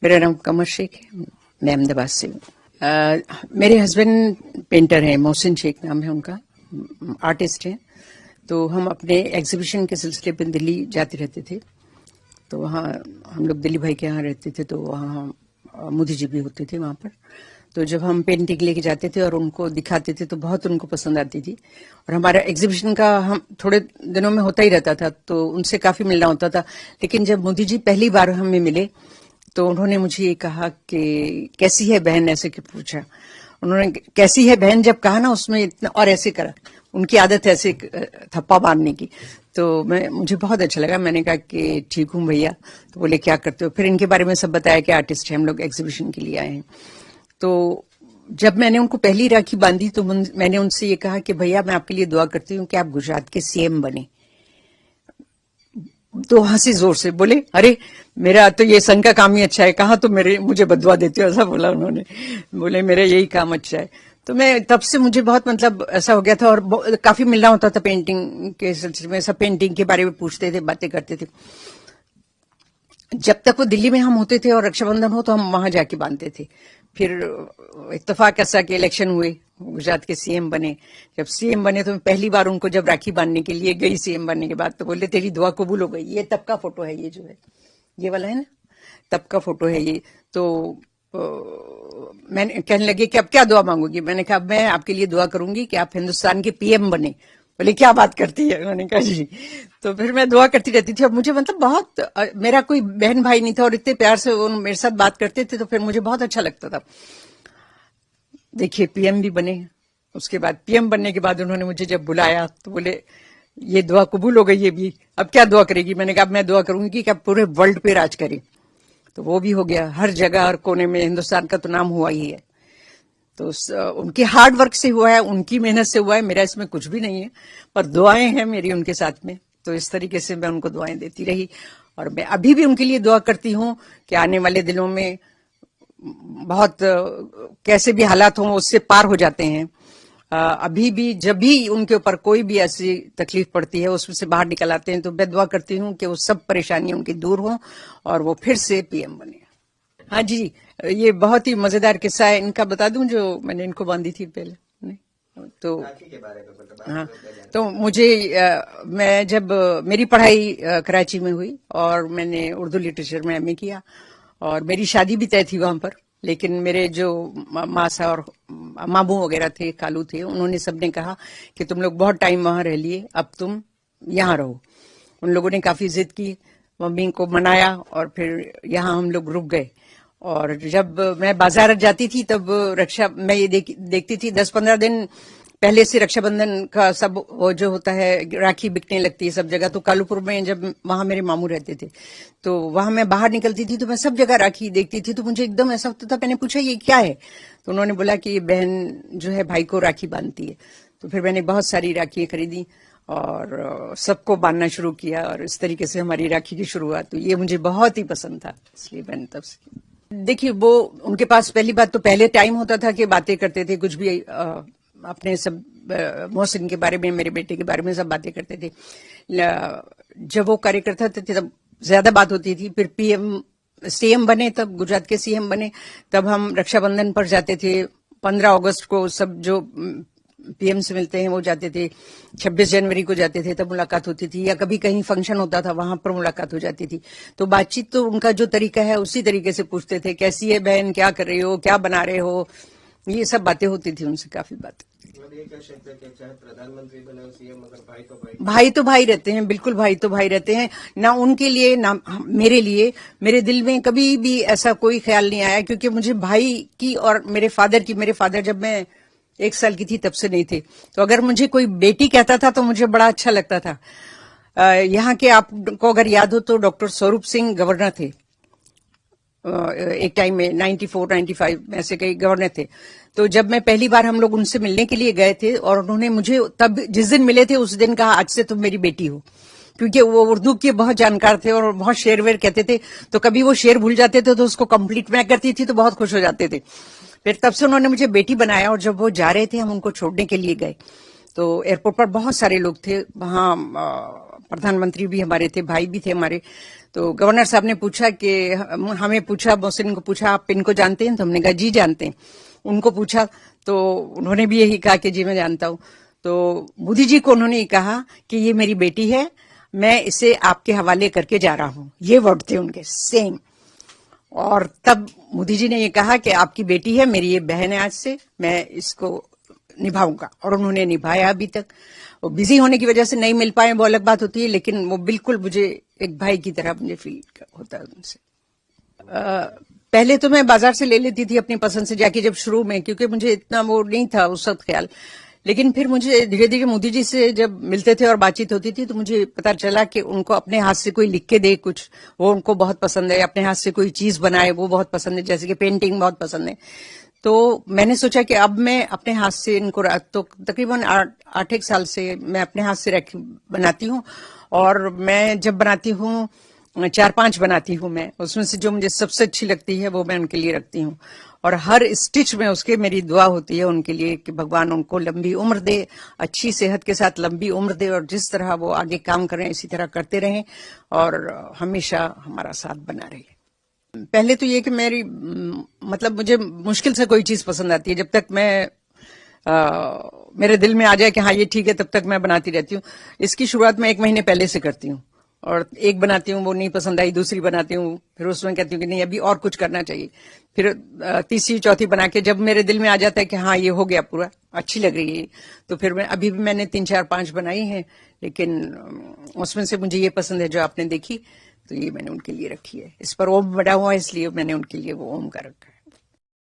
मेरा नाम कमर शेख है, मैं अहमदाबाद से हूँ। मेरे हस्बैंड पेंटर हैं, मोहसिन शेख नाम है उनका, आर्टिस्ट हैं। तो हम अपने एग्जीबिशन के सिलसिले में दिल्ली जाते रहते थे। तो वहाँ हम लोग दिल्ली भाई के यहाँ रहते थे, तो वहाँ मोदी जी भी होते थे वहाँ पर। तो जब हम पेंटिंग लेके जाते थे और उनको दिखाते थे तो बहुत उनको पसंद आती थी। और हमारा एग्जीबिशन का हम थोड़े दिनों में होता ही रहता था, तो उनसे काफी मिलना होता था। लेकिन जब मोदी जी पहली बार हमें मिले तो उन्होंने मुझे ये कहा कि कैसी है बहन, ऐसे कि पूछा। उन्होंने कैसी है बहन जब कहा ना, उसमें इतना और ऐसे करा, उनकी आदत है ऐसे थप्पा मारने की। तो मुझे बहुत अच्छा लगा। मैंने कहा कि ठीक हूँ भैया। तो बोले क्या करते हो? फिर इनके बारे में सब बताया कि आर्टिस्ट है, हम लोग एग्जीबिशन के लिए आए हैं। तो जब मैंने उनको पहली राखी बांधी तो मैंने उनसे ये कहा कि भैया मैं आपके लिए दुआ करती हूँ कि आप गुजरात के सीएम बने। तो हंसी जोर से, बोले अरे मेरा तो ये संघ का काम ही अच्छा है, कहाँ तो मुझे बदुआ देते हो, ऐसा बोला उन्होंने। बोले मेरा यही काम अच्छा है। तो मैं तब से मुझे बहुत मतलब ऐसा हो गया था। और काफी मिलना होता था पेंटिंग के सिलसिले में, सब पेंटिंग के बारे में पूछते थे, बातें करते थे। जब तक वो दिल्ली में हम होते थे और रक्षाबंधन हो तो हम वहां जाके बांधते थे। फिर इत्तेफाक ऐसा कि इलेक्शन हुए, गुजरात के सीएम बने। जब सीएम बने तो मैं पहली बार उनको जब राखी बांधने के लिए गई सीएम बनने के बाद, तो बोले तेरी दुआ कबूल हो गई। ये तब का फोटो है, ये जो है ये वाला है ना, तब का फोटो है ये। तो मैंने कहने लगे कि अब क्या दुआ मांगोगी? मैंने कहा मैं आपके लिए दुआ करूंगी कि आप हिंदुस्तान के पीएम बने। बोले क्या बात करती है? उन्होंने कहा जी। तो फिर मैं दुआ करती रहती थी। और मुझे मतलब बहुत, मेरा कोई बहन भाई नहीं था और इतने प्यार से वो मेरे साथ बात करते थे, तो फिर मुझे बहुत अच्छा लगता था। देखिए पीएम भी बने। उसके बाद पीएम बनने के बाद उन्होंने मुझे जब बुलाया तो बोले ये दुआ कबूल हो गई, ये भी अब क्या दुआ करेगी? मैंने कहा मैं दुआ करूंगी कि अब पूरे वर्ल्ड पे राज करें। तो वो भी हो गया। हर जगह हर कोने में हिंदुस्तान का तो नाम हुआ ही है। तो उनके हार्ड वर्क से हुआ है, उनकी मेहनत से हुआ है, मेरा इसमें कुछ भी नहीं है। पर दुआएं हैं मेरी उनके साथ में। तो इस तरीके से मैं उनको दुआएं देती रही। और मैं अभी भी उनके लिए दुआ करती हूँ कि आने वाले दिनों में बहुत कैसे भी हालात हों उससे पार हो जाते हैं। अभी भी जब भी उनके ऊपर कोई भी ऐसी तकलीफ पड़ती है उसमें से बाहर निकल आते हैं। तो मैं दुआ करती हूँ कि वो सब परेशानियां उनकी दूर हों और वो फिर से पीएम बने। हाँ जी, ये बहुत ही मजेदार किस्सा है। इनका बता दूं जो मैंने इनको बांधी थी पहले। नहीं तो हाँ, तो मुझे मैं जब मेरी पढ़ाई कराची में हुई और मैंने उर्दू लिटरेचर में एमए किया और मेरी शादी भी तय थी वहां पर। लेकिन मेरे जो मासा और मामू वगैरह थे, कालू थे, उन्होंने सबने कहा कि तुम लोग बहुत टाइम वहां रह लिए, अब तुम यहाँ रहो। उन लोगों ने काफी जिद की, मम्मी को मनाया और फिर यहाँ हम लोग रुक गए। और जब मैं बाजार जाती थी तब मैं ये देखती थी 10-15 दिन पहले से रक्षाबंधन का सब वो जो होता है, राखी बिकने लगती है सब जगह। तो कालूपुर में जब वहां मेरे मामू रहते थे तो वहां मैं बाहर निकलती थी तो मैं सब जगह राखी देखती थी। तो मुझे एकदम ऐसा होता था, मैंने पूछा ये क्या है? तो उन्होंने बोला कि ये बहन जो है भाई को राखी बांधती है। तो फिर मैंने बहुत सारी राखियां खरीदी और सबको बांधना शुरू किया और इस तरीके से हमारी राखी की शुरुआत। तो ये मुझे बहुत ही पसंद था, इसलिए मैंने तब से। देखिए वो उनके पास पहली बात तो पहले टाइम होता था कि बातें करते थे, कुछ भी अपने सब मोहसिन के बारे में, मेरे बेटे के बारे में सब बातें करते थे। जब वो कार्यकर्ता थे तब ज्यादा बात होती थी। फिर पीएम सीएम बने, तब गुजरात के सीएम बने, तब हम रक्षाबंधन पर जाते थे। 15 अगस्त को सब जो पीएम से मिलते हैं वो जाते थे। 26 जनवरी को जाते थे, तब मुलाकात होती थी। या कभी कहीं फंक्शन होता था वहां पर मुलाकात हो जाती थी। तो बातचीत तो उनका जो तरीका है उसी तरीके से पूछते थे, कैसी है बहन, क्या कर रही हो, क्या बना रहे हो, ये सब बातें होती थी उनसे, काफी बातें। चाहे प्रधानमंत्री बने सीएम, मगर भाई तो भाई रहते हैं, बिल्कुल भाई तो भाई रहते हैं। ना उनके लिए ना मेरे लिए, मेरे दिल में कभी भी ऐसा कोई ख्याल नहीं आया। क्योंकि मुझे भाई की और मेरे फादर जब मैं 1 साल की थी तब से नहीं थे। तो अगर मुझे कोई बेटी कहता था तो मुझे बड़ा अच्छा लगता था। यहाँ के आपको अगर याद हो तो डॉक्टर स्वरूप सिंह गवर्नर थे एक टाइम में, 94-95 में ऐसे कई गवर्नर थे। तो जब मैं पहली बार हम लोग उनसे मिलने के लिए गए थे और उन्होंने मुझे तब जिस दिन मिले थे उस दिन कहा आज से तुम मेरी बेटी हो। क्योंकि वो उर्दू के बहुत जानकार थे और बहुत शेर वेर कहते थे। तो कभी वो शेर भूल जाते थे तो उसको कंप्लीट मैं करती थी तो बहुत खुश हो जाते थे। फिर तब से उन्होंने मुझे बेटी बनाया। और जब वो जा रहे थे हम उनको छोड़ने के लिए गए तो एयरपोर्ट पर बहुत सारे लोग थे। वहां प्रधानमंत्री भी हमारे थे, भाई भी थे हमारे। तो गवर्नर साहब ने पूछा कि हमें पूछा, मोहसिन को पूछा, आप इनको जानते हैं? तो हमने कहा जी जानते हैं। उनको पूछा तो उन्होंने भी यही कहा कि जी मैं जानता हूं। तो मोदी जी को उन्होंने कहा कि ये मेरी बेटी है, मैं इसे आपके हवाले करके जा रहा हूं। ये वर्ड थे उनके, सेम। और तब मोदी जी ने ये कहा कि आपकी बेटी है, मेरी ये बहन है, आज से मैं इसको निभाऊंगा। और उन्होंने निभाया अभी तक। वो बिजी होने की वजह से नहीं मिल पाए, वो अलग बात होती है, लेकिन वो बिल्कुल मुझे एक भाई की तरह मुझे फील होता है उनसे। पहले तो मैं बाजार से ले लेती थी अपनी पसंद से जाके, जब शुरू में, क्योंकि मुझे इतना वो नहीं था उस वक्त ख्याल। लेकिन फिर मुझे धीरे धीरे मोदी जी से जब मिलते थे और बातचीत होती थी तो मुझे पता चला कि उनको अपने हाथ से कोई लिख के दे कुछ, वो उनको बहुत पसंद है। अपने हाथ से कोई चीज बनाए, वो बहुत पसंद है, जैसे कि पेंटिंग बहुत पसंद है। तो मैंने सोचा कि अब मैं अपने हाथ से इनको, तो तकरीबन 8 साल से मैं अपने हाथ से बनाती हूँ। और मैं जब बनाती हूँ 4-5 बनाती हूँ मैं, उसमें से जो मुझे सबसे अच्छी लगती है वो मैं उनके लिए रखती हूँ। और हर स्टिच में उसके मेरी दुआ होती है उनके लिए कि भगवान उनको लंबी उम्र दे, अच्छी सेहत के साथ लंबी उम्र दे, और जिस तरह वो आगे काम कर रहे हैं इसी तरह करते रहें और हमेशा हमारा साथ बना रहे। पहले तो ये कि मेरी मतलब मुझे मुश्किल से कोई चीज पसंद आती है, जब तक मैं मेरे दिल में आ जाए कि हाँ ये ठीक है, तब तक मैं बनाती रहती हूँ। इसकी शुरुआत मैं 1 महीने पहले से करती हूँ, और एक बनाती हूँ, वो नहीं पसंद आई, दूसरी बनाती हूँ, फिर उसमें कहती हूँ कि नहीं अभी और कुछ करना चाहिए, फिर तीसरी चौथी बना के जब मेरे दिल में आ जाता है कि हाँ ये हो गया पूरा, अच्छी लग रही है, तो फिर मैं अभी भी मैंने 3-4-5 बनाई हैं। लेकिन उसमें से मुझे ये पसंद है जो आपने देखी, तो ये मैंने उनके लिए रखी है। इस पर ओम बना हुआ है, इसलिए मैंने उनके लिए वो ओम का रखा है।